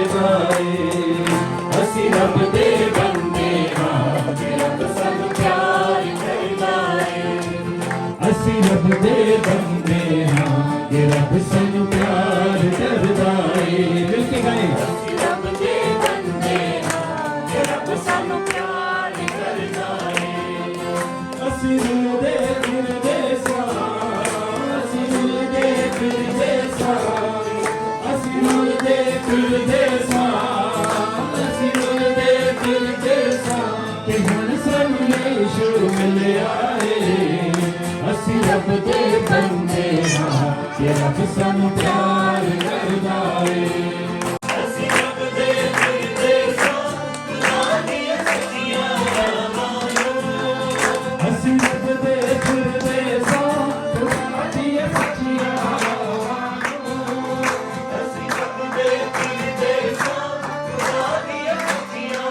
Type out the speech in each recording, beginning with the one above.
करदाए असी रब दे बंदे हां ते रब सानू प्यार करदाए असी रब दे बंदे हां ते रब सानू प्यार करदाए मिलके गाए असी रब दे बंदे हां ते रब सानू प्यार करदाए असी रुलदे फिरदे सां असी रुलदे फिरदे सां असी रुलदे फिरदे सां असी रुलदे फिरदे सां ते हुण सानू यीशु मिलिया ए असी रब दे बंदे हां ते रब सानू प्यार करदा ए असी रब दे फिरदे सां खुदा दी सच्चियां असी रब दे फिरदे सां खुदा दी सच्चियां असी रब दे फिरदे सां खुदा दी सच्चियां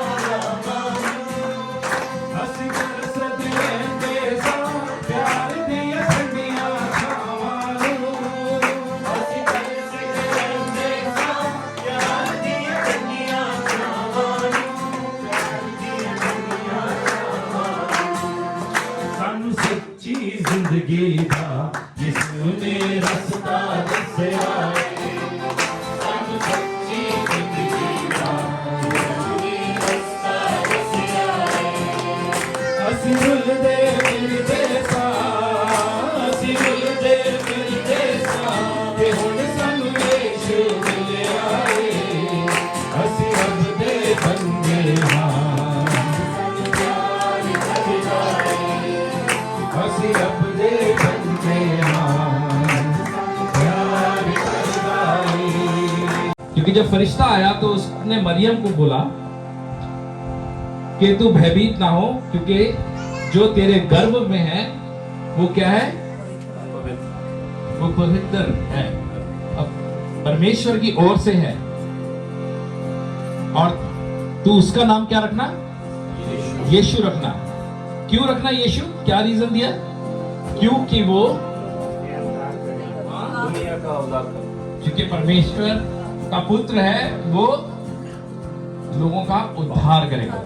असी बरसत लेंदे सां प्यार दी ठंडियां छावां असी बरसत लेंदे सां प्यार दी ठंडियां छावां प्यार दी ठंडियां सानू सच्ची जिंदगी दा यीशु ने रास्ता दस्या सानू सच्ची जिंदगी दा यीशु ने रास्ता दस्या असी रुलदे फिरदे सां असी रुलदे फिरदे सां ते हुण सानू यीशु मिलिया ए असी रब दे बंदे हां प्यार करदा ए असी रब दे बंदे हां प्यार करदा ए क्योंकि जब फरिश्ता आया तो उसने मरियम को बोला कि तू भयभीत ना हो क्योंकि जो तेरे गर्भ में है वो क्या है वो पवित्र है अब परमेश्वर की ओर से है और तू उसका नाम क्या रखना यीशु रखना क्यों रखना यीशु क्या रीजन दिया क्योंकि वो दुनिया का उद्धार कर क्योंकि परमेश्वर का पुत्र है वो लोगों का उद्धार करेगा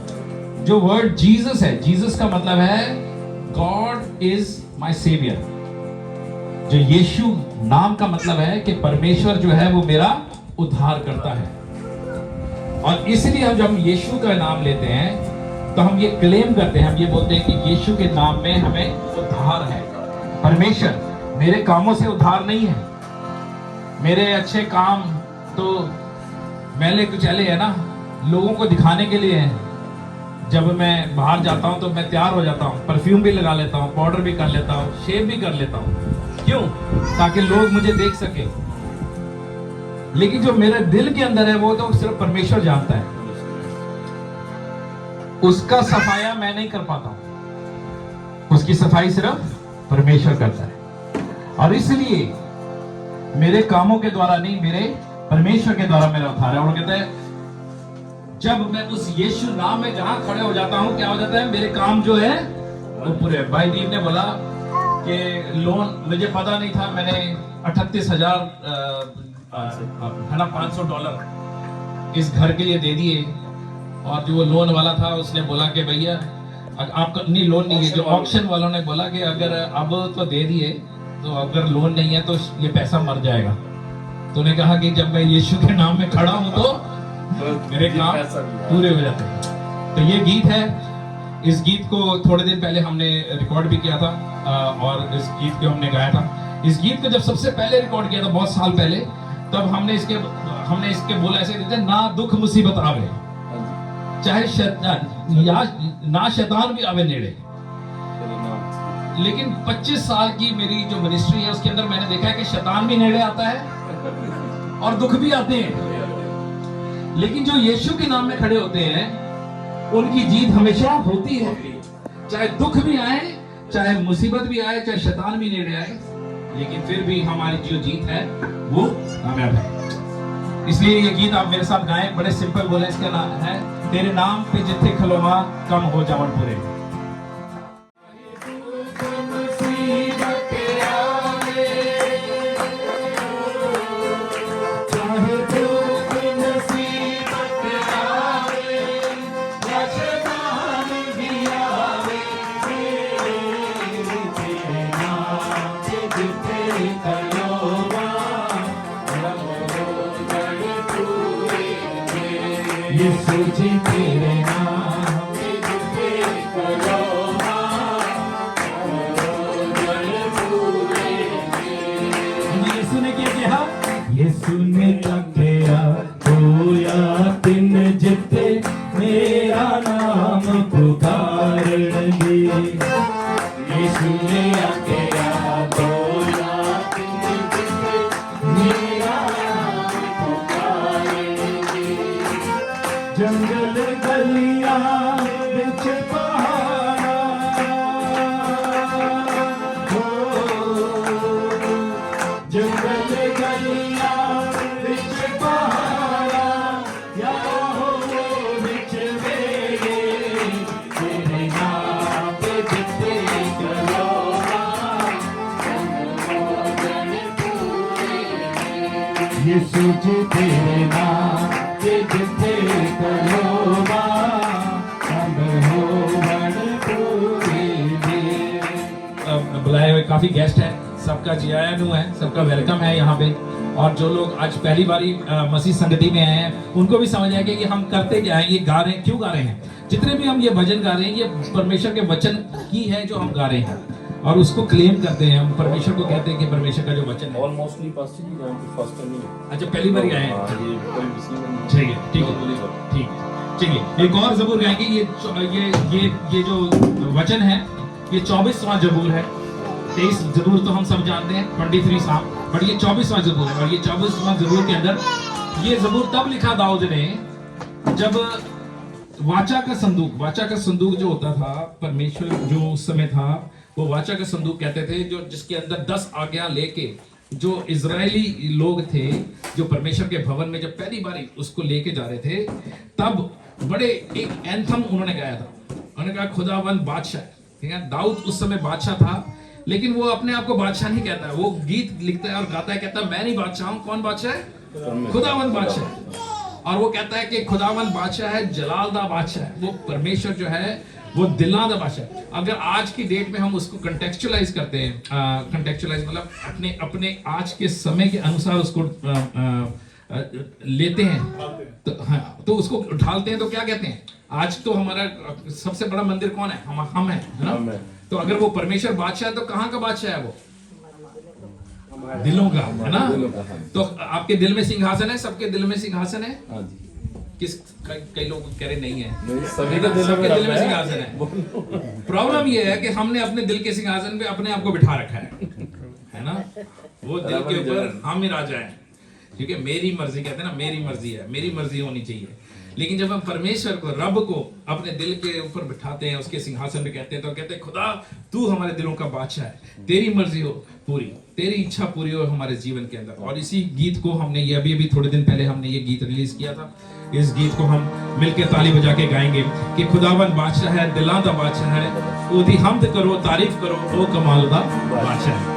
जो वर्ड जीसस है जीसस का मतलब है गॉड इज माय सेवियर जो यीशु नाम का मतलब है कि परमेश्वर जो है वो मेरा उद्धार करता है और इसलिए हम जब यीशु का नाम लेते हैं तो हम ये क्लेम करते हैं हम ये बोलते हैं कि यीशु के नाम में हमें उद्धार है परमेश्वर मेरे कामों से उद्धार नहीं है मेरे अच्छे काम तो मैले कुचैले है ना लोगों को दिखाने के लिए है जब मैं बाहर जाता हूं तो मैं तैयार हो जाता हूं परफ्यूम भी लगा लेता हूं पाउडर भी कर लेता हूं शेव भी कर लेता हूं क्यों ताकि लोग मुझे देख सके लेकिन जो मेरे दिल के अंदर है वो तो सिर्फ परमेश्वर जानता है उसका सफाया मैं नहीं कर पाता हूं उसकी सफाई सिर्फ परमेश्वर करता है और इसलिए मेरे कामों के द्वारा नहीं मेरे परमेश्वर के द्वारा मेरा उद्धार है और कहता है जब मैं उस यीशु नाम में जहां खड़े हो जाता हूं क्या हो जाता है मेरे काम जो है वो पूरे भाई दीप ने बोला कि लोन मुझे पता नहीं था मैंने 38,000 है ना $500 इस घर के लिए दे दिए और जो वो लोन वाला था उसने बोला कि भैया आपका नहीं लोन नहीं है जो ऑक्शन वालों ने बोला कि अगर अब तो दे दिए तो अगर लोन नहीं है तो ये पैसा मर जाएगा तो उन्होंने कहा कि जब मैं यीशु के नाम में खड़ा हूं तो मेरे काम पूरे हो जाते हैं तो ये गीत है इस गीत को थोड़े दिन पहले हमने रिकॉर्ड भी किया था और इस गीत को हमने गाया था इस गीत को जब सबसे पहले रिकॉर्ड किया था बहुत साल पहले तब हमने इसके बोला ऐसे देते ना दुख मुसीबत आवे चाहे शैतान या ना शैतान भी आवे नेड़े लेकिन 25 साल की मेरी जो मिनिस्ट्री है उसके अंदर मैंने देखा है कि शैतान भी नेड़े आता है और दुख भी आते हैं लेकिन जो यीशु के नाम में खड़े होते हैं उनकी जीत हमेशा होती है चाहे दुख भी आए चाहे मुसीबत भी आए चाहे शैतान भी नेड़े आए लेकिन फिर भी हमारी जो जीत है वो कामयाब है इसलिए ये गीत आप मेरे साथ गाएं बड़े सिंपल बोले इसका नाम है तेरे नाम पे जिथे खलोवा कम हो जावन पूरे चाहे दुख नसीब यीशु जी तेरे नाम के जिते करो यीशु ने क्या कहा? यीशु ने क्या होया तिन जिते मेरा नाम पुकारनगे। यीशु ने क्या होया तिन जिते मेरा नाम पुकारनगे। जंगल गलियां बिच पहाड़ा हो, जंगल गलियां बिच पहाड़ा या हो बिच मेरे तेरे नाम पे जिते करोना यीशु जी तेरे नाम पे जिते करोना बुलाए हुए काफी गेस्ट हैं, सबका जी आया है, सबका वेलकम है यहाँ पे। और जो लोग आज पहली बारी मसीह संगति में आए हैं उनको भी समझ आएगा कि हम करते क्या हैं, ये गा रहे हैं, क्यों गा रहे हैं। जितने भी हम ये भजन गा रहे हैं ये परमेश्वर के वचन की है जो हम गा रहे हैं और उसको क्लेम करते हैं। हम परमेश्वर को कहते हैं कि परमेश्वर का जो वचन है। ऑलमोस्टली पास्टर जी यहाँ पे फर्स्ट टाइम ही है। अच्छा पहली बार आए हैं, ये कोई मिसिंग नहीं है। ठीक है ठीक है ठीक है। चलिए एक और जबूर गाएंगे। ये जो वचन है ये 24वां जबूर है। 23 जबूर तो हम सब जानते हैं, 23 साल, बट ये 24वां जबूर है। और ये 24वां जबूर के अंदर ये जबूर तब लिखा दाऊद ने जब वाचा का संदूक जो होता था, परमेश्वर जो उस समय था वो वाचा का संदूक कहते थे, जो जिसके अंदर 10 आज्ञा लेके जो इजरायली लोग थे जो परमेश्वर के भवन में जब पहली बारी उसको लेके जा रहे थे, तब बड़े एक एंथम उन्होंने गाया था। उन्होंने कहा खुदावन बादशाह, ठीक है। दाऊद उस समय बादशाह था, लेकिन वो अपने आप को बादशाह नहीं कहता है। वो गीत लिखता है और गाता है, कहता है मैं नहीं बादशाह हूं। कौन बादशाह है? खुदावन बादशाह। और वो कहता है कि खुदावन बादशाह है, जलालदा बादशाह है। वो परमेश्वर जो है वो दिलादा बादशाह। अगर आज की डेट में हम उसको कंटेक्चुअलाइज करते हैं, कंटेक्चुअलाइज मतलब अपने आज के समय के अनुसार उसको लेते हैं, तो हाँ, तो उसको ढालते हैं तो क्या कहते हैं? आज तो हमारा सबसे बड़ा मंदिर कौन है? हम है ना। तो अगर वो परमेश्वर बादशाह है तो कहाँ का बादशाह है? वो दिलों का है ना। तो आपके दिल में सिंहासन है, सबके दिल में सिंहासन है। किस कई लोग कह रहे नहीं है, सबके दिल में सिंहासन है। प्रॉब्लम ये है कि हमने अपने दिल के सिंहासन पे अपने आप को बिठा रखा है ना। वो दिल के ऊपर हम ही राजा हैं, ठीक है। मेरी मर्जी कहते हैं ना, मेरी मर्जी है, मेरी मर्जी होनी चाहिए। लेकिन जब हम परमेश्वर को, रब को अपने दिल के ऊपर बिठाते हैं, उसके सिंहासन पे कहते हैं, तो कहते हैं खुदा तू हमारे दिलों का बादशाह है, तेरी मर्जी हो पूरी, तेरी इच्छा पूरी हो हमारे जीवन के अंदर। और इसी गीत को हमने ये अभी थोड़े दिन पहले हमने ये गीत रिलीज किया था। इस गीत को हम मिलकर ताली बजा के गाएंगे कि खुदावन बादशाह है, दिलादा बादशाह है, ओदी हमद करो, तारीफ करो, ओ कमालदा बादशाह है।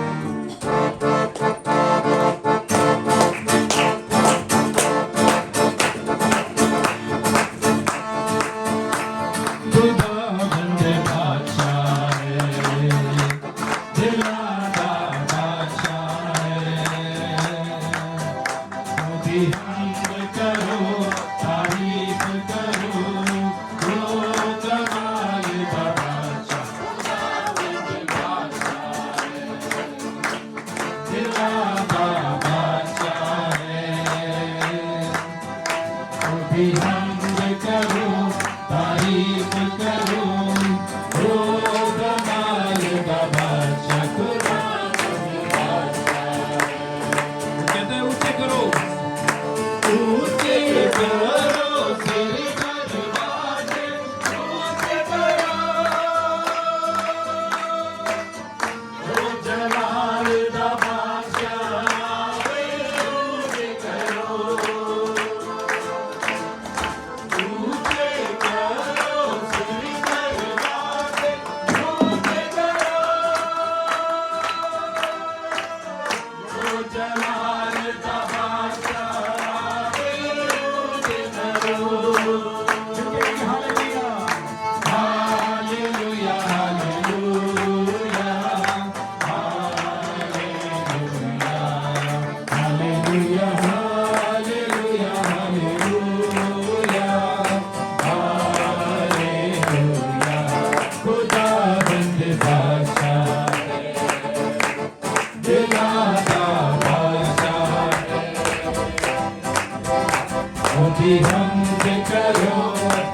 वो भी हमद करो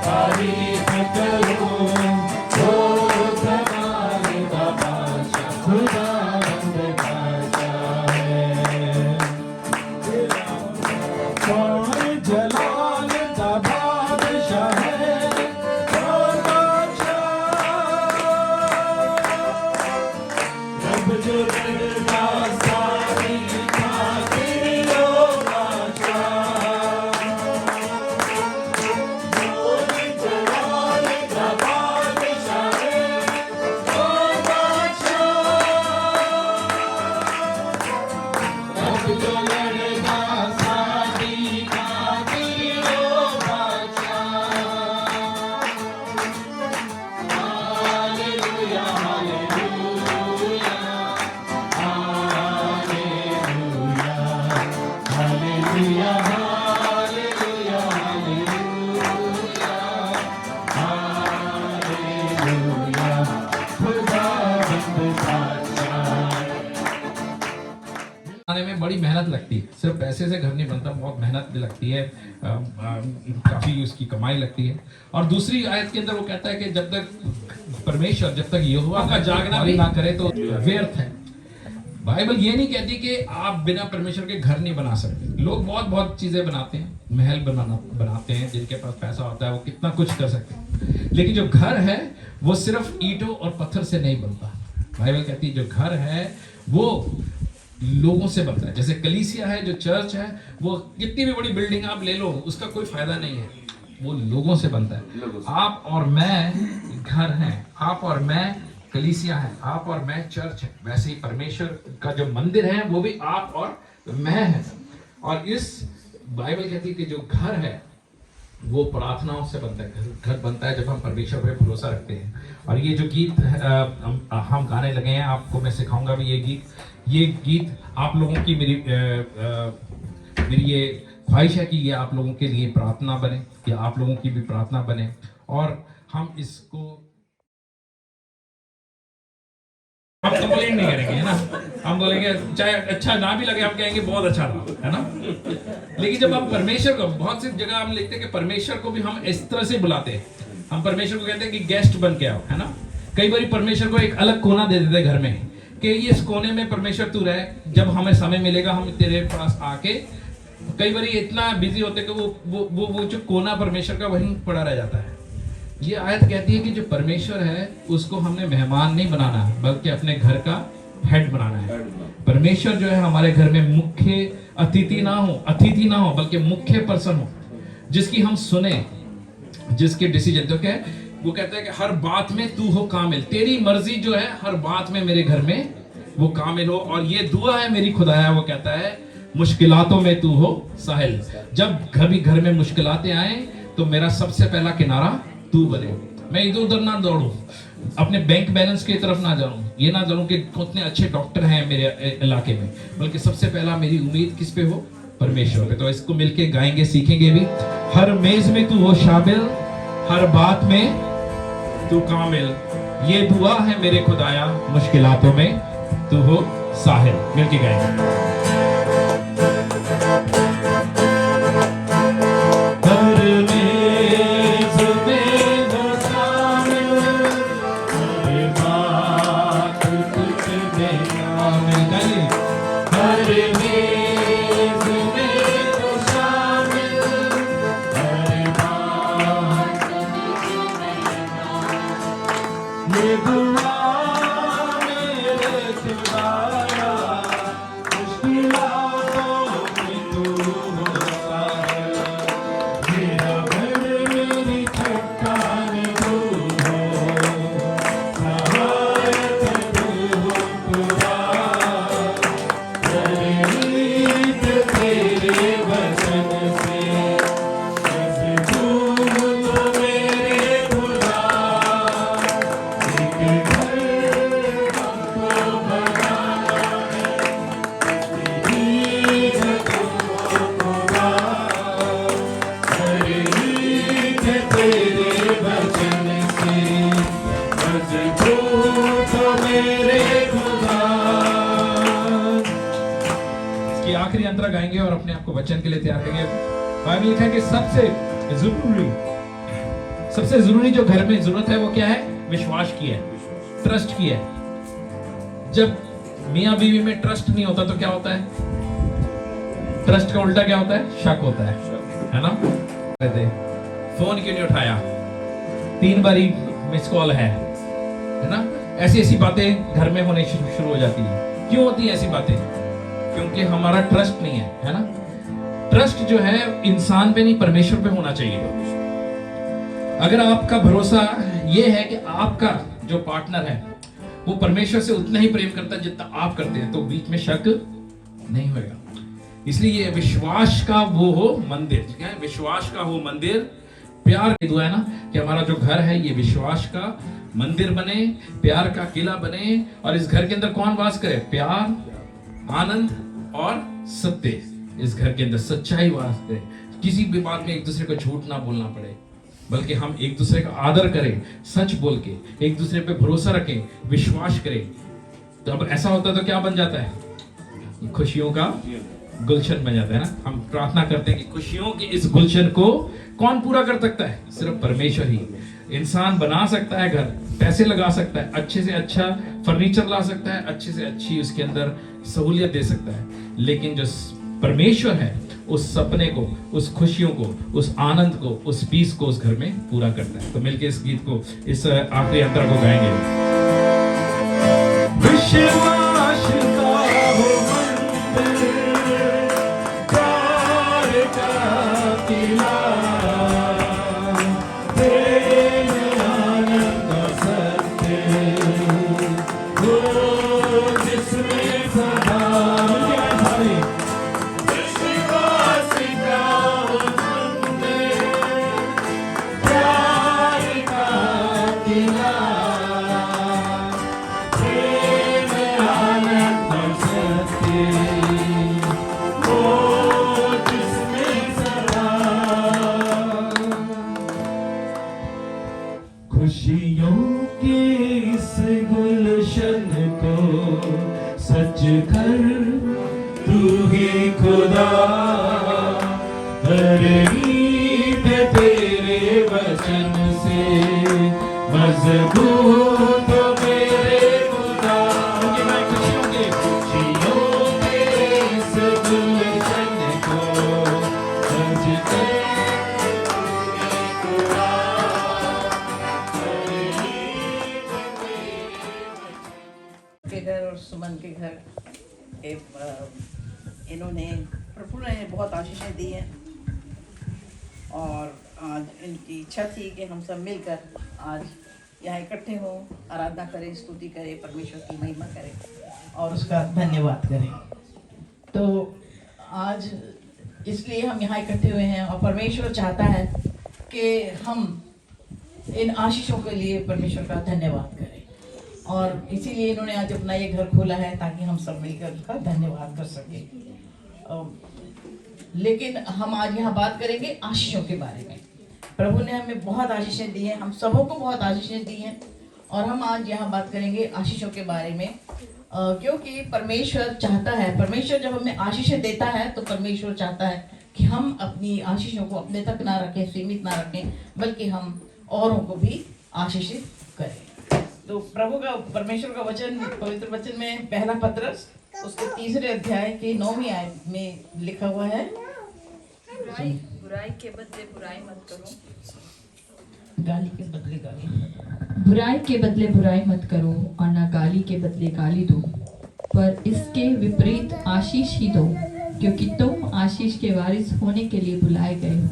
तारीफ करो वो कमाल का बादशाह खुदावंद बादशाह है कौन जलाल का बादशाह है कौन बादशाह रब जो करता सारी खातिर ओ बादशाह कौन जलाल का बादशाह है कौन बादशाह रब जो लड़का सारी खातिर ओ बादशाह hallelujah hallelujah hallelujah hallelujah hallelujah hallelujah खुदावंद बादशाह बनाने में बड़ी मेहनत लगती है, सिर्फ पैसे से घर नहीं बनता, बहुत मेहनत भी लगती है, काफी उसकी कमाई लगती है। और दूसरी आयत के अंदर वो कहता है कि जब तक परमेश्वर, जब तक यहोवा का जागना भी ना करे तो व्यर्थ है। बाइबल ये नहीं कहती कि आप बिना परमेश्वर के घर नहीं बना सकते। लोग बहुत बहुत चीजें बनाते हैं, महल बनाते हैं, जिनके पास पैसा होता है वो कितना कुछ कर सकते हैं, लेकिन जो घर है वो सिर्फ ईंटों और पत्थर से नहीं बनता। बाइबल कहती है जो घर है वो लोगों से बनता है। जैसे कलीसिया है, जो चर्च है, वो कितनी भी बड़ी बिल्डिंग आप ले लो उसका कोई फायदा नहीं है, वो लोगों से बनता है। आप और मैं घर हैं, आप और मैं कलीसिया है, आप और मैं चर्च है। वैसे ही परमेश्वर का जो मंदिर है वो भी आप और मैं है। और इस बाइबल कहती है कि जो घर है वो प्रार्थनाओं से बनता है। घर बनता है जब हम परमेश्वर पे भरोसा रखते हैं। और ये जो गीत हम गाने लगे हैं, आपको मैं सिखाऊंगा भी ये गीत आप लोगों की मेरी ये ख्वाहिश है कि ये आप लोगों के लिए प्रार्थना बने, या आप लोगों की भी प्रार्थना बने। और हम इसको हम कंप्लेंट नहीं करेंगे, है ना। हम बोलेंगे चाहे अच्छा ना भी लगे, हम कहेंगे बहुत अच्छा था, है ना। लेकिन जब हम परमेश्वर को, बहुत सी जगह हम लिखते हैं कि परमेश्वर को भी हम इस तरह से बुलाते हैं। हम परमेश्वर को कहते हैं कि गेस्ट बन के आओ, है ना। कई बार परमेश्वर को एक अलग कोना दे देते घर में कि इस कोने में परमेश्वर तू रहे, जब हमें समय मिलेगा हम तेरे पास आके। कई बार इतना बिजी होते कि वो जो कोना परमेश्वर का वहीं पड़ा रह जाता है। ये आयत कहती है कि जो परमेश्वर है उसको हमने मेहमान नहीं बनाना, बल्कि अपने घर का हेड बनाना है। परमेश्वर जो है हमारे घर में मुख्य अतिथि ना हो बल्कि मुख्य पर्सन हो, जिसकी हम सुने, जिसके डिसीजन। तो क्या वो कहता है कि हर बात में तू हो कामिल, तेरी मर्जी जो है हर बात में मेरे घर में वो कामिल हो। और ये दुआ है मेरी खुदाया, वो कहता है मुश्किलातों में तू हो साहिल। जब कभी घर में मुश्किलातें आए तो मेरा सबसे पहला किनारा तू बने। मैं इधर उधर ना दौड़ूं, अपने बैंक बैलेंस की तरफ ना जाऊं, ये ना जाऊं कि कितने अच्छे डॉक्टर हैं मेरे इलाके में, बल्कि सबसे पहला मेरी उम्मीद किस पे हो, परमेश्वर पे। तो इसको मिलके गाएंगे, सीखेंगे भी। हर मेज में तू हो शामिल, हर बात में तू कामिल, ये दुआ है मेरे खुदाया, मुश्किलातों में तू हो साहिल। मिलके गाएंगे। आखिरी अंतरा गाएंगे और अपने आप को वचन के लिए तैयार करेंगे। बाइबल लिखा है कि सबसे जरूरी जो घर में जरूरत है वो क्या है? विश्वास की है, ट्रस्ट की है। जब मियां बीवी में ट्रस्ट नहीं होता तो क्या होता है? ट्रस्ट का उल्टा क्या होता है? शक होता है ना? फोन क्यों नहीं उठाया? 3 बारी मिस कॉल है ना? ऐसी ऐसी बातें घर में होने शुरू हो जाती है। क्यों होती है ऐसी बातें? क्योंकि हमारा ट्रस्ट नहीं है ना? ट्रस्ट जो है इंसान पे नहीं, परमेश्वर पे होना चाहिए। अगर आपका भरोसा ये है कि आपका जो पार्टनर है वो परमेश्वर से उतना ही प्रेम करता है जितना आप करते हैं, तो बीच में शक नहीं होगा। इसलिए ये विश्वास का वो हो मंदिर, क्या है? विश्वास का हो मंदिर। प्यार की दुआ है ना कि हमारा जो घर है ये विश्वास का मंदिर बने, प्यार का किला बने, और इस घर के अंदर कौन वास करे? प्यार, आनंद और सत्य। इस घर के अंदर सच्चाई वास करे, किसी भी बात में एक दूसरे को झूठ ना बोलना पड़े, बल्कि हम एक दूसरे का आदर करें, सच बोल के एक दूसरे पे भरोसा रखें, विश्वास करें। तो अब ऐसा होता है तो क्या बन जाता है? खुशियों का गुलशन बन जाता है ना? हम प्रार्थना करते हैं कि खुशियों के इस गुलशन को कौन पूरा कर सकता है? सिर्फ परमेश्वर ही। इंसान बना सकता है घर, पैसे लगा सकता है, अच्छे से अच्छा फर्नीचर ला सकता है, अच्छे से अच्छी उसके अंदर सहूलियत दे सकता है, लेकिन जो परमेश्वर है उस सपने को, उस खुशियों को, उस आनंद को, उस पीस को उस घर में पूरा करता है। तो मिलके इस गीत को, इस आखिरी अंतरा को गाएंगे। विश्वास का हो मंदिर, प्यार का किला, प्रेम आनंद सत्य, वो जिसमें सदा खुशियों के इस गुलशन को सच कर तू ही खुदा, हर ईद तेरे वचन से मजबूत मेरे खुदा। खुशियों के इस गुलशन को सच कर के घर और सुमन के घर इन्होंने, प्रभु ने बहुत आशीषें दी हैं, और आज इनकी इच्छा थी कि हम सब मिलकर आज यहाँ इकट्ठे हों, आराधना करें, स्तुति करें, परमेश्वर की महिमा करें और उसका धन्यवाद करें। तो आज इसलिए हम यहाँ इकट्ठे हुए हैं, और परमेश्वर चाहता है कि हम इन आशीषों के लिए परमेश्वर का धन्यवाद करें, और इसीलिए इन्होंने आज अपना ये घर खोला है ताकि हम सब मिलकर उसका धन्यवाद कर सकें। लेकिन हम आज यहाँ बात करेंगे आशीषों के बारे में। प्रभु ने हमें बहुत आशीषें दी हैं, हम सबों को बहुत आशीषें दी हैं, और हम आज यहाँ बात करेंगे आशीषों के बारे में, क्योंकि परमेश्वर चाहता है, परमेश्वर जब हमें आशीषें देता है तो परमेश्वर चाहता है कि हम अपनी आशीषों को अपने तक ना रखें, सीमित ना रखें, बल्कि हम औरों को भी आशीषित करें। तो प्रभु का, परमेश्वर का वचन, पवित्र वचन में पहला पत्रस उसके 3 अध्याय की 9वीं आयत में लिखा हुआ है, बुराई के बदले बुराई मत करो, गाली के बदले गाली, बुराई के बदले बुराई मत करो, और ना गाली के बदले गाली दो, पर इसके विपरीत आशीष ही दो, क्योंकि तुम आशीष के वारिस होने के लिए बुलाए गए हो।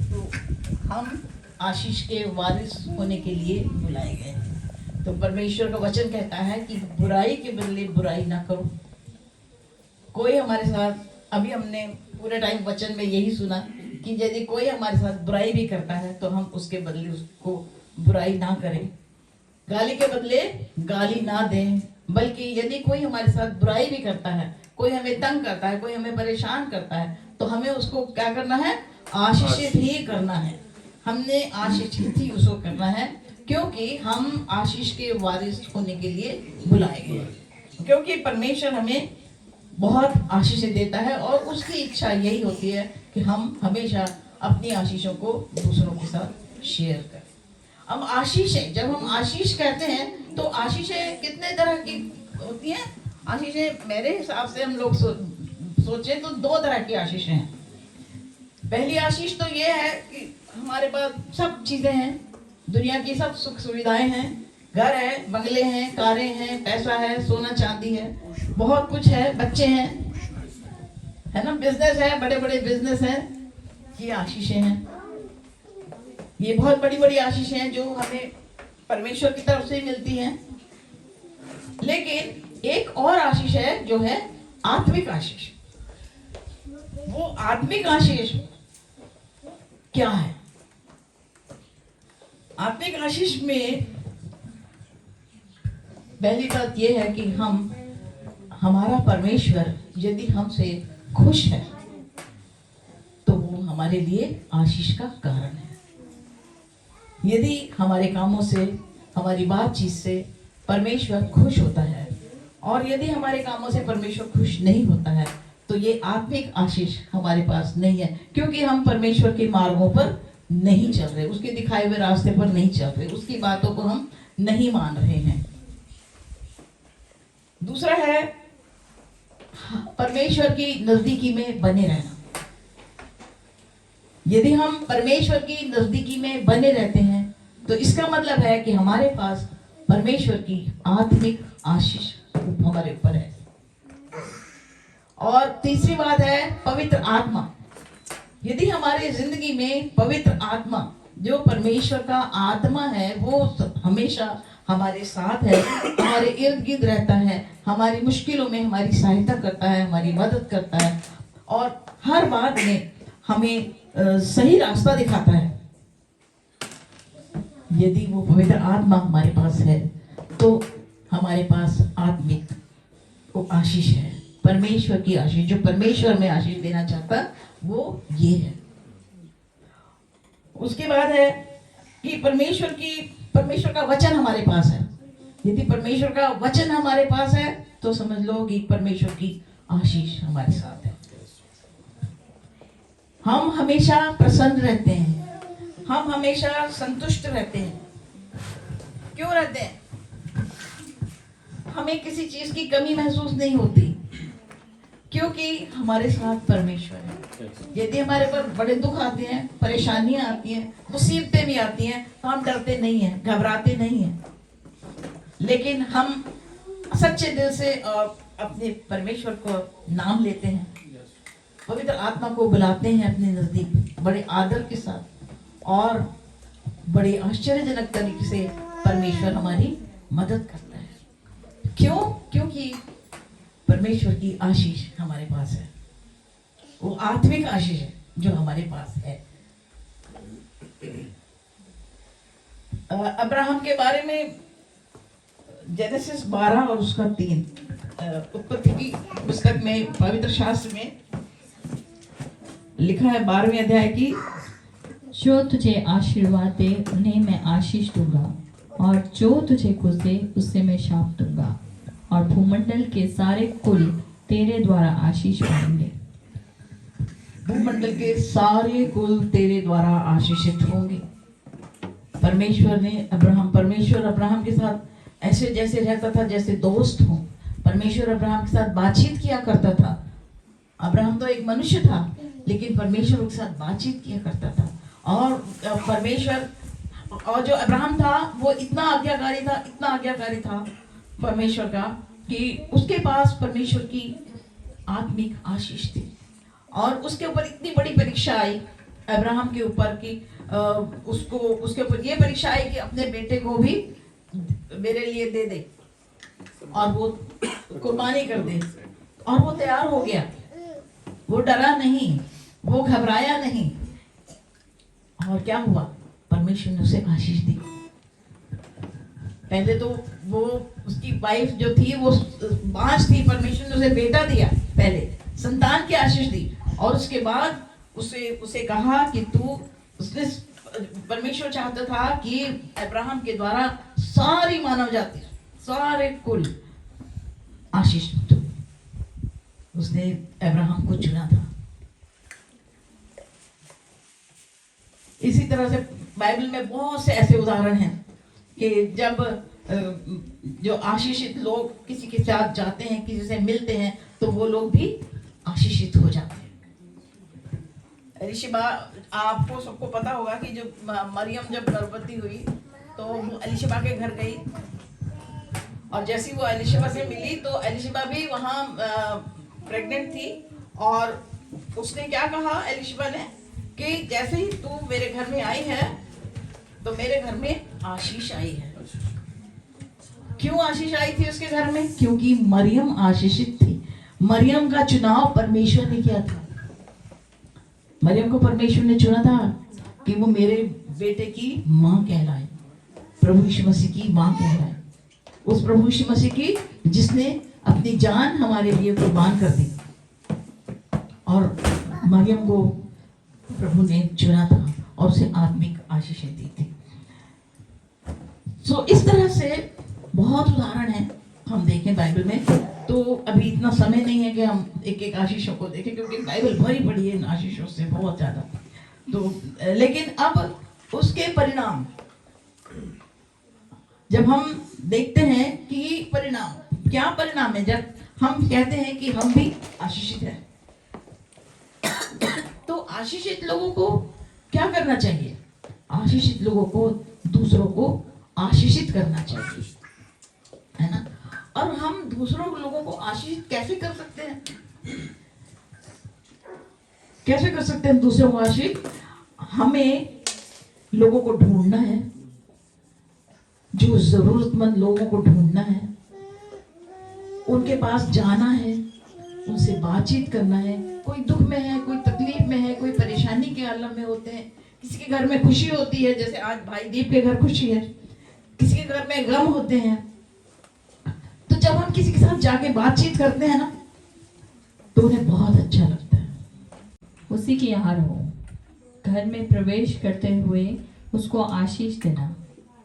तो हम आशीष के वारिस होने के लिए बुलाए गए। तो परमेश्वर का वचन कहता है कि बुराई के बदले बुराई ना करो। कोई हमारे साथ, अभी हमने पूरे टाइम वचन में यही सुना कि यदि कोई हमारे साथ बुराई भी करता है तो हम उसके बदले उसको बुराई ना करें, गाली के बदले गाली ना दें, बल्कि यदि कोई हमारे साथ बुराई भी करता है, कोई हमें तंग करता है, कोई हमें परेशान करता है, तो हमें उसको क्या करना है? आशीषित ही करना है। हमने आशीषित ही उसको करना है, क्योंकि हम आशीष के वारिस होने के लिए बुलाए गए। क्योंकि परमेश्वर हमें बहुत आशीषें देता है और उसकी इच्छा यही होती है कि हम हमेशा अपनी आशीषों को दूसरों के साथ शेयर करें। हम आशीषें, जब हम आशीष कहते हैं तो आशीषें कितने तरह की होती हैं? आशीषें मेरे हिसाब से हम लोग सोचें तो दो तरह की आशीषें हैं। पहली आशीष तो ये है कि हमारे पास सब चीजें हैं, दुनिया की सब सुख सुविधाएं हैं, घर है, बंगले हैं, कारें हैं, पैसा है, सोना चांदी है, बहुत कुछ है, बच्चे हैं, है ना, बिजनेस है, बड़े बड़े बिजनेस हैं, ये आशीषें हैं। ये बहुत बड़ी बड़ी आशीषें हैं जो हमें परमेश्वर की तरफ से मिलती हैं। लेकिन एक और आशीष है जो है आत्मिक आशीष। वो आत्मिक आशीष क्या है? आत्मिक आशीष में पहली बात यह है कि हमारा परमेश्वर यदि हमसे खुश है तो वो हमारे लिए आशीष का कारण है। यदि हमारे कामों से, हमारी बातचीत से परमेश्वर खुश होता है और यदि हमारे कामों से परमेश्वर खुश नहीं होता है तो ये आत्मिक आशीष हमारे पास नहीं है, क्योंकि हम परमेश्वर के मार्गों पर नहीं चल रहे, उसके दिखाए हुए रास्ते पर नहीं चल रहे, उसकी बातों को हम नहीं मान रहे हैं। दूसरा है परमेश्वर की नजदीकी में बने रहना। यदि हम परमेश्वर की नजदीकी में बने रहते हैं तो इसका मतलब है कि हमारे पास परमेश्वर की आत्मिक आशीष हमारे ऊपर है। और तीसरी बात है पवित्र आत्मा। यदि हमारी जिंदगी में पवित्र आत्मा, जो परमेश्वर का आत्मा है, वो हमेशा हमारे साथ है, हमारे इर्द गिर्द रहता है, हमारी मुश्किलों में हमारी सहायता करता है, हमारी मदद करता है और हर बात में हमें सही रास्ता दिखाता है। यदि वो पवित्र आत्मा हमारे पास है तो हमारे पास आत्मिक वो आशीष है, परमेश्वर की आशीष। जो परमेश्वर में आशीष देना चाहता वो ये है। उसके बाद है कि परमेश्वर का वचन हमारे पास है। यदि परमेश्वर का वचन हमारे पास है तो समझ लो कि परमेश्वर की आशीष हमारे साथ है। हम हमेशा प्रसन्न रहते हैं, हम हमेशा संतुष्ट रहते हैं। क्यों रहते हैं? हमें किसी चीज की कमी महसूस नहीं होती, क्योंकि हमारे साथ परमेश्वर है। यदि हमारे पर बड़े दुख आते हैं, परेशानियां आती हैं, मुसीबतें भी आती हैं तो हम डरते नहीं हैं, घबराते नहीं हैं, लेकिन हम सच्चे दिल से और अपने परमेश्वर को नाम लेते हैं, पवित्र आत्मा को बुलाते हैं अपने नजदीक बड़े आदर के साथ और बड़े आश्चर्यजनक तरीके से परमेश्वर हमारी मदद करता है। क्यों? क्योंकि परमेश्वर की आशीष हमारे पास है, वो आत्मिक आशीष है जो हमारे पास है। अब्राहम के बारे में जेनेसिस 12 और उसका 3, उत्पत्ति की पुस्तक में, पवित्र शास्त्र में लिखा है 12वें अध्याय की, जो तुझे आशीर्वाद दे उन्हें मैं आशीष दूंगा और जो तुझे कुछ दे उससे मैं शाप दूंगा और भूमंडल के सारे कुल तेरे द्वारा आशीष पाएंगे। भूमंडल के सारे कुल तेरे द्वारा आशीषित होंगे। परमेश्वर अब्राहम के साथ ऐसे जैसे रहता था जैसे दोस्त हो। परमेश्वर अब्राहम के साथ बातचीत किया करता था। अब्राहम तो एक मनुष्य था लेकिन परमेश्वर उसके साथ बातचीत किया करता था। और परमेश्वर, और जो अब्राहम था वो इतना आज्ञाकारी था परमेश्वर का कि उसके पास परमेश्वर की आत्मिक आशीष थी। और उसके ऊपर इतनी बड़ी परीक्षा आई अब्राहम के ऊपर कि उसके ऊपर ये परीक्षा आई कि अपने बेटे को भी मेरे लिए दे दे और वो कुर्बानी कर दे। और वो तैयार हो गया, वो डरा नहीं, वो घबराया नहीं। और क्या हुआ? परमेश्वर ने उसे आशीष दी। पहले तो वो उसकी वाइफ जो थी वो बांझ थी, परमेश्वर ने उसे बेटा दिया, पहले संतान की आशीष दी। और उसके बाद उसे कहा कि उसने परमेश्वर चाहता था कि अब्राहम के द्वारा सारी मानव जाति, सारे कुल आशीष। उसने अब्राहम को चुना था। इसी तरह से बाइबल में बहुत से ऐसे उदाहरण हैं कि जब जो आशीषित लोग किसी के साथ जाते हैं, किसी से मिलते हैं, तो वो लोग भी आशीषित हो जाते हैं। एलिशबा, आपको सबको पता होगा कि जो मरियम जब गर्भवती हुई तो वो एलिशबा के घर गई, और जैसी वो एलिशबा से मिली तो एलिशबा भी वहाँ प्रेग्नेंट थी, और उसने क्या कहा एलिशबा ने कि जैसे ही तू मेरे घर में आई है तो मेरे घर में आशीष आई है। क्यों आशीष आई थी उसके घर में? क्योंकि मरियम आशीषित थी। मरियम का चुनाव परमेश्वर ने किया था। मरियम को परमेश्वर ने चुना था कि वो मेरे बेटे की माँ कहलाए, प्रभु यीशु मसीह की माँ कहलाए। उस प्रभु यीशु मसीह की जिसने अपनी जान हमारे लिए कुर्बान कर दी, और मरियम को प्रभु ने चुना था और उसे आत्मिक आशीषें दी थी। सो इस तरह से बहुत उदाहरण हैं, हम देखें बाइबल में तो अभी इतना समय नहीं है कि हम एक एक आशीषों को देखें, क्योंकि बाइबल भरी पड़ी है इन आशीषों से बहुत ज्यादा। तो लेकिन अब उसके परिणाम जब हम देखते हैं कि परिणाम क्या परिणाम है, जब हम कहते हैं कि हम भी आशीषित हैं, तो आशीषित लोगों को क्या करना चाहिए? आशीषित लोगों को दूसरों को आशीषित करना चाहिए, है ना? और हम दूसरों लोगों को आशीषित कैसे कर सकते हैं? कैसे कर सकते हैं दूसरों को आशीषित? हमें लोगों को ढूंढना है, जो जरूरतमंद लोगों को ढूंढना है, उनके पास जाना है, उनसे बातचीत करना है। कोई दुख में है, कोई तकलीफ में है, कोई परेशानी के आलम में होते हैं, किसी के घर में खुशी होती है, जैसे आज भाई दीप के घर खुशी है, किसी के घर में गम होते हैं। तो जब हम किसी के साथ जाके बातचीत करते हैं ना, तो उन्हें बहुत अच्छा लगता है। उसी के यहाँ रहो, घर में प्रवेश करते हुए उसको आशीष देना।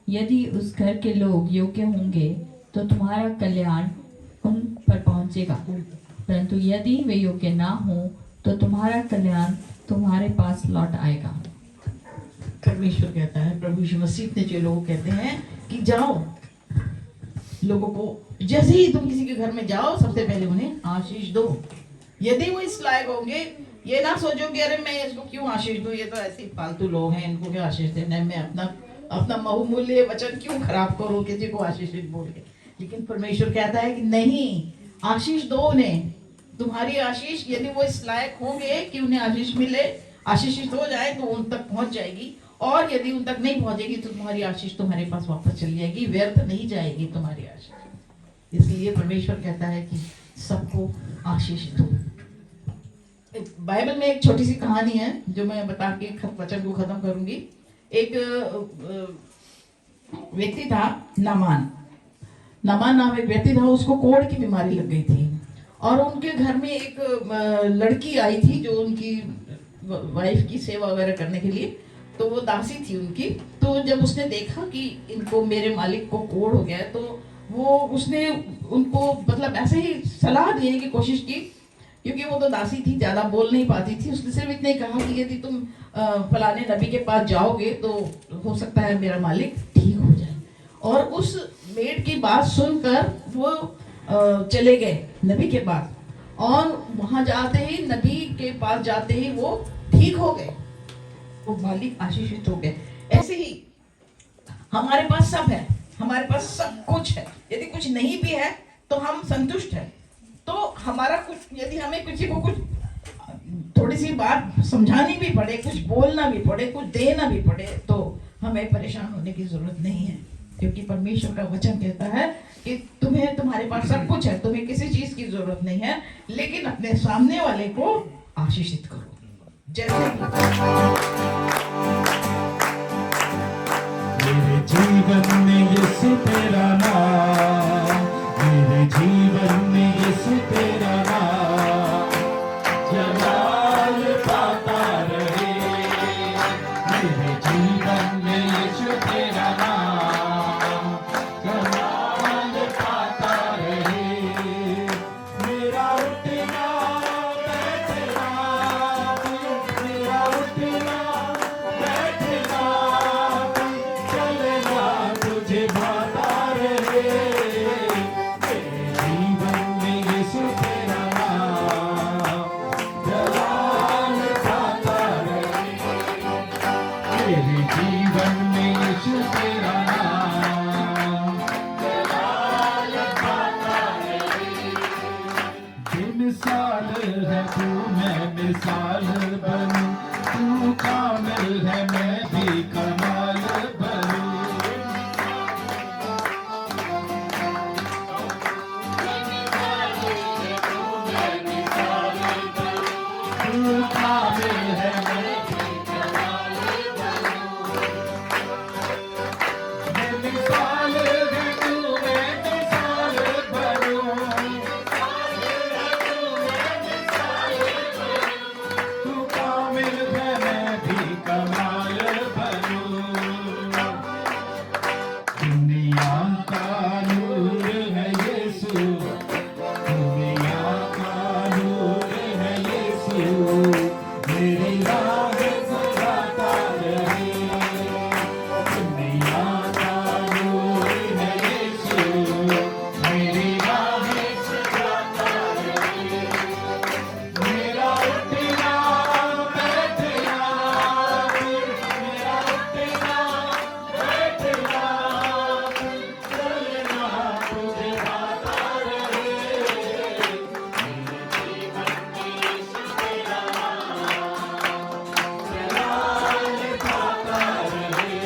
यदि उस घर के लोग योग्य होंगे तो तुम्हारा कल्याण उन पर पहुंचेगा, परंतु यदि वे योग्य ना हो तो तुम्हारा कल्याण तुम्हारे पास लौट आएगा। परमेश्वर कहता है, प्रभु यीशु मसीह ने जो लोग कहते हैं कि जाओ लोगों को, जैसे ही तुम किसी के घर में जाओ सबसे पहले उन्हें आशीष दो। यदि वो इस लायक होंगे, ये ना सोचो कि अरे मैं इसको क्यों आशीष दूं, ये तो ऐसे ही फालतू लोग हैं, इनको क्या आशीष देना है, मैं अपना बहुमूल्य वचन क्यों खराब करूं किसी को आशीषित बोल के। लेकिन परमेश्वर कहता है कि नहीं, आशीष दो उन्हें। तुम्हारी आशीष यदि वो इस लायक होंगे कि उन्हें आशीष मिले, आशीषित हो जाए, तो उन तक पहुंच जाएगी, और यदि उन तक नहीं पहुंचेगी तो तुम्हारी आशीष तुम्हारे पास वापस चली जाएगी, व्यर्थ नहीं जाएगी तुम्हारी आशीष। इसलिए परमेश्वर कहता है कि सबको आशीष दो। बाइबल में एक छोटी सी कहानी है जो मैं बता के वचन को खत्म करूंगी। एक व्यक्ति था, नामान नाम एक व्यक्ति था, उसको कोढ़ की बीमारी लग गई थी, और उनके घर में एक लड़की आई थी जो उनकी वाइफ की सेवा वगैरह करने के लिए, तो वो दासी थी उनकी। तो जब उसने देखा कि इनको, मेरे मालिक को कोढ़ हो गया है, तो उसने उनको मतलब ऐसे ही सलाह देने की कोशिश की, क्योंकि वो तो दासी थी, ज्यादा बोल नहीं पाती थी। उसने सिर्फ इतना ही कहा कि यदि तुम फलाने नबी के पास जाओगे तो हो सकता है मेरा मालिक ठीक हो जाए। और उस मेड की बात सुनकर वो चले गए नबी के पास, और वहां जाते ही, नबी के पास जाते ही वो ठीक हो गए, वो मालिक आशीषित हो गए। ऐसे ही हमारे पास सब है, हमारे पास सब कुछ है। यदि कुछ नहीं भी है तो हम संतुष्ट हैं। तो हमारा कुछ, यदि हमें किसी को कुछ थोड़ी सी बात समझानी भी पड़े, कुछ बोलना भी पड़े, कुछ देना भी पड़े, तो हमें परेशान होने की जरूरत नहीं है, क्योंकि परमेश्वर का वचन कहता है कि तुम्हारे पास सब कुछ है, तुम्हें किसी चीज की जरूरत नहीं है, लेकिन अपने सामने वाले को आशीषित करो। जैसे मेरे जीवन में यीशु तेरा नाम, मेरे जीवन में यीशु तेरा नाम जलाल पाता रहे। मेरे जीवन में यीशु तेरा नाम जलाल पाता रहे। मेरा उठना मेरे जीवन में यीशु तेरा नाम बेमिसाल है तू, मैं मिसाल बनूं, तू कामिल है मैं भी कमाल बनूं। तू कामिल है मैं भी कमाल बनूं। मैं मिसाल है तू, मैं मिसाल बनूं। तू कामिल है मैं भी कमाल बनूं। दुनिया का नूर है यीशु, दुनिया का नूर है यीशु, मेरी राह सजाता रहे। दुनिया का नूर है यीशु, मेरी राह सजाता रहे। मेरा उठना बैठना, मेरा उठना बैठना, चलना तुझे आता रहे। मेरे जीवन में यीशु तेरा नाम जलाल पाता रहे।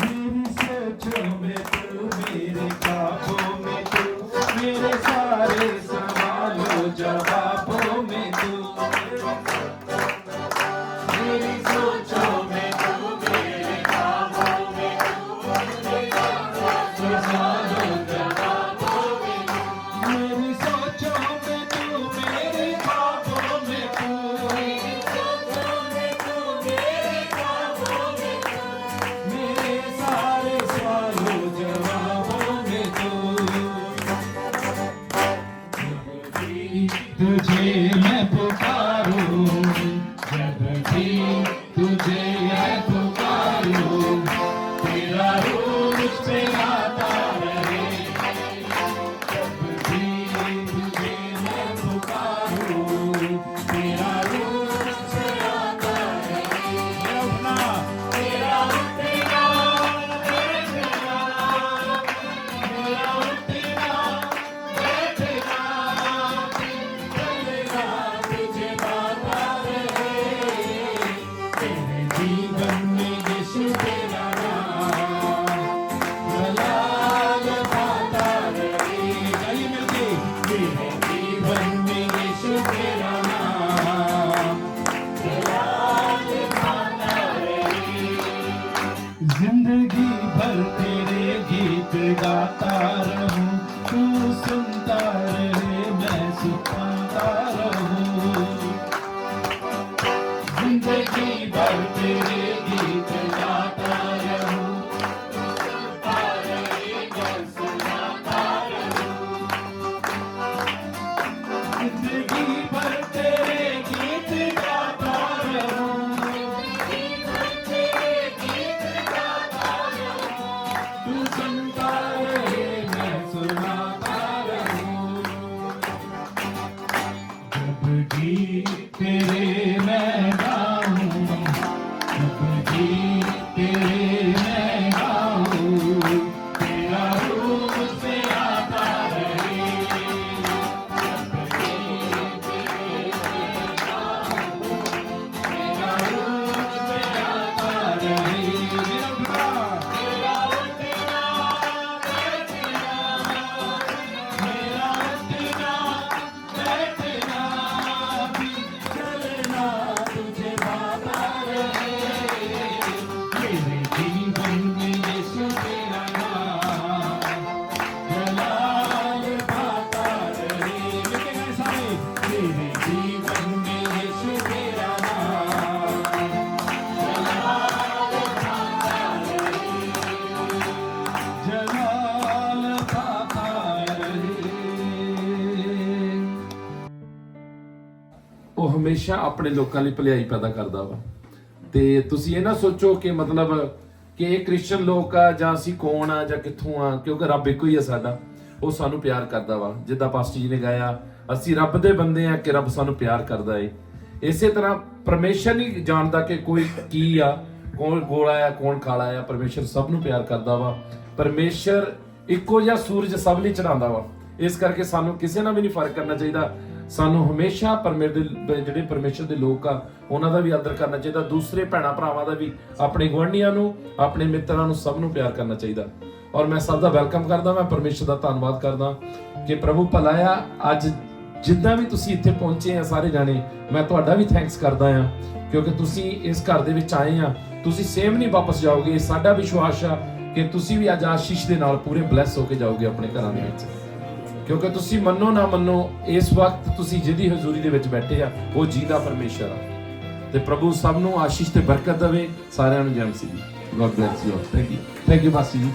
मेरी सोचों में तू, मेरे ख्वाबों में तू, मेरे सारे सवालों जवाबों में तू। मेरी सोचों में तू, मेरे ख्वाबों में तू, मेरे सवालों जवाबों में तू। मेरी सोचों में तू, मेरे ख्वाबों में तू, मेरी सोचों में तू, मेरे ख्वाबों में तू, मेरे सारे सवालों जवाबों में तू। तुझे मैं पुकारूं, जब भी तुझे मैं पुकारूं, तेरा रूप मुझ पे आता रहे। जब भी तुझे मैं पुकारूं, तेरा रूप मुझ पे आता रहे। मैं उठना, तेरा उठना बैठना, मेरा उठना बैठना, चलना तुझे पाता रहे। तेरे जीवन में यीशु तेरा नाम जलाल पाता रहे। गाइए मिलके, मेरे जीवन में यीशु तेरा नाम जलाल पाता रहे। जिंदगी भर तेरे गीत गाता रहूं, तू सुनता रहे मैं सुनता रहूं। जिंदगी भर तेरे गीत गाता रहूं, सुनता रहे मैं सुनाता रहूं। जिंदगी भर तेरे गीत गाता रहूं, जिंदगी भर तेरे गीत गाता रहूं। तू सुनता रहे मैं सुनाता रहूं। जब भी तेरे मैं गाऊं, जब भी तेरे मैं गाऊं, तेरा रूप मुझ पे आता रहे। जब भी तेरे मैं गाऊं, तेरा रूप मुझ पे आता रहे। मेरा उठना बैठना, मेरा उठना बैठना भी, चलना तुझे पाता रहे। मेरे जीवन में यीशु तेरा नाम जलाल पाता रहे। लेके गए सारे, मेरे जीवन में यीशु तेरा नाम जलाल पाता रहे, जलाल पाता रहे। ਉਹ ਹਮੇਸ਼ਾ ਆਪਣੇ ਲੋਕਾਂ ਲਈ ਭਲਾਈ ਪੈਦਾ ਕਰਦਾ ਵਾ। ਤੇ ਤੁਸੀਂ ਇਹ ਨਾ ਸੋਚੋ ਕਿ ਮਤਲਬ ਕਿ ਇਹ ਕ੍ਰਿਸਚੀਅਨ ਲੋਕ ਆ ਜਾਂ ਅਸੀਂ ਕੌਣ ਆ ਜਾਂ ਕਿੱਥੋਂ ਆ, ਕਿਉਂਕਿ ਰੱਬ ਇੱਕੋ ਹੀ ਆ ਸਾਡਾ। ਉਹ ਸਾਨੂੰ ਪਿਆਰ ਕਰਦਾ ਵਾ। ਜਿੱਦਾਂ ਪਾਸਟਰ ਜੀ ਨੇ ਗਾਇਆ, ਅਸੀਂ ਰੱਬ ਦੇ ਬੰਦੇ ਆ ਕਿ ਰੱਬ ਸਾਨੂੰ ਪਿਆਰ ਕਰਦਾ ਏ। ਇਸੇ ਤਰ੍ਹਾਂ ਪਰਮੇਸ਼ਰ ਨਹੀਂ ਜਾਣਦਾ ਕਿ ਕੋਈ ਕੀ ਆ, ਕੌਣ ਗੋਲਾ ਆ, ਕੌਣ ਕਾਲਾ ਆ। ਪਰਮੇਸ਼ਰ ਸਭ ਨੂੰ ਪਿਆਰ ਕਰਦਾ ਵਾ। ਪਰਮੇਸ਼ਰ ਇੱਕੋ ਜਿਹਾ ਸੂਰਜ ਸਭ ਲਈ ਚੜਾਉਂਦਾ ਵਾ। ਇਸ ਕਰਕੇ ਸਾਨੂੰ ਕਿਸੇ ਨਾਲ ਵੀ ਨਹੀਂ ਫਰਕ ਕਰਨਾ ਚਾਹੀਦਾ। ਸਾਨੂੰ ਹਮੇਸ਼ਾ ਜਿਹੜੇ ਪਰਮੇਸ਼ਰ ਦੇ ਲੋਕ ਆ ਉਹਨਾਂ ਦਾ ਵੀ ਆਦਰ ਕਰਨਾ ਚਾਹੀਦਾ। ਦੂਸਰੇ ਭੈਣਾਂ ਭਰਾਵਾਂ ਦਾ ਵੀ, ਆਪਣੇ ਗੁਆਂਢੀਆਂ ਨੂੰ, ਆਪਣੇ ਮਿੱਤਰਾਂ ਨੂੰ, ਸਭ ਨੂੰ ਪਿਆਰ ਕਰਨਾ ਚਾਹੀਦਾ। ਔਰ ਮੈਂ ਸਭ ਦਾ ਵੈਲਕਮ ਕਰਦਾ। ਮੈਂ ਪਰਮੇਸ਼ਰ ਦਾ ਧੰਨਵਾਦ ਕਰਦਾ ਕਿ ਪ੍ਰਭੂ ਭਲਾ ਆ। ਅੱਜ ਜਿੱਦਾਂ ਵੀ ਤੁਸੀਂ ਇੱਥੇ ਪਹੁੰਚੇ ਆ ਸਾਰੇ ਜਾਣੇ, ਮੈਂ ਤੁਹਾਡਾ ਵੀ ਥੈਂਕਸ ਕਰਦਾ ਆ ਕਿਉਂਕਿ ਤੁਸੀਂ ਇਸ ਘਰ ਦੇ ਵਿੱਚ ਆਏ ਆ। ਤੁਸੀਂ ਸੇਮ ਨਹੀਂ ਵਾਪਸ ਜਾਓਗੇ। ਸਾਡਾ ਵਿਸ਼ਵਾਸ ਆ ਕਿ ਤੁਸੀਂ ਵੀ ਅੱਜ ਆਸ਼ੀਸ਼ ਦੇ ਨਾਲ ਪੂਰੇ ਬਲੈਸ ਹੋ ਕੇ ਜਾਓਗੇ ਆਪਣੇ ਘਰਾਂ ਦੇ ਵਿੱਚ, ਕਿਉਂਕਿ ਤੁਸੀਂ ਮੰਨੋ ਨਾ ਮੰਨੋ ਇਸ ਵਕਤ ਤੁਸੀਂ ਜਿਹਦੀ ਹਜ਼ੂਰੀ ਦੇ ਵਿੱਚ ਬੈਠੇ ਆ ਉਹ ਜੀਦਾ ਪਰਮੇਸ਼ਰ ਆ। ਤੇ ਪ੍ਰਭੂ ਸਭ ਨੂੰ ਆਸ਼ੀਸ਼ ਤੇ ਬਰਕਤ ਦੇਵੇ। ਸਾਰਿਆਂ ਨੂੰ ਜੈ ਮਸੀਹ ਦੀ। God bless you. Thank you pastor ਜੀ।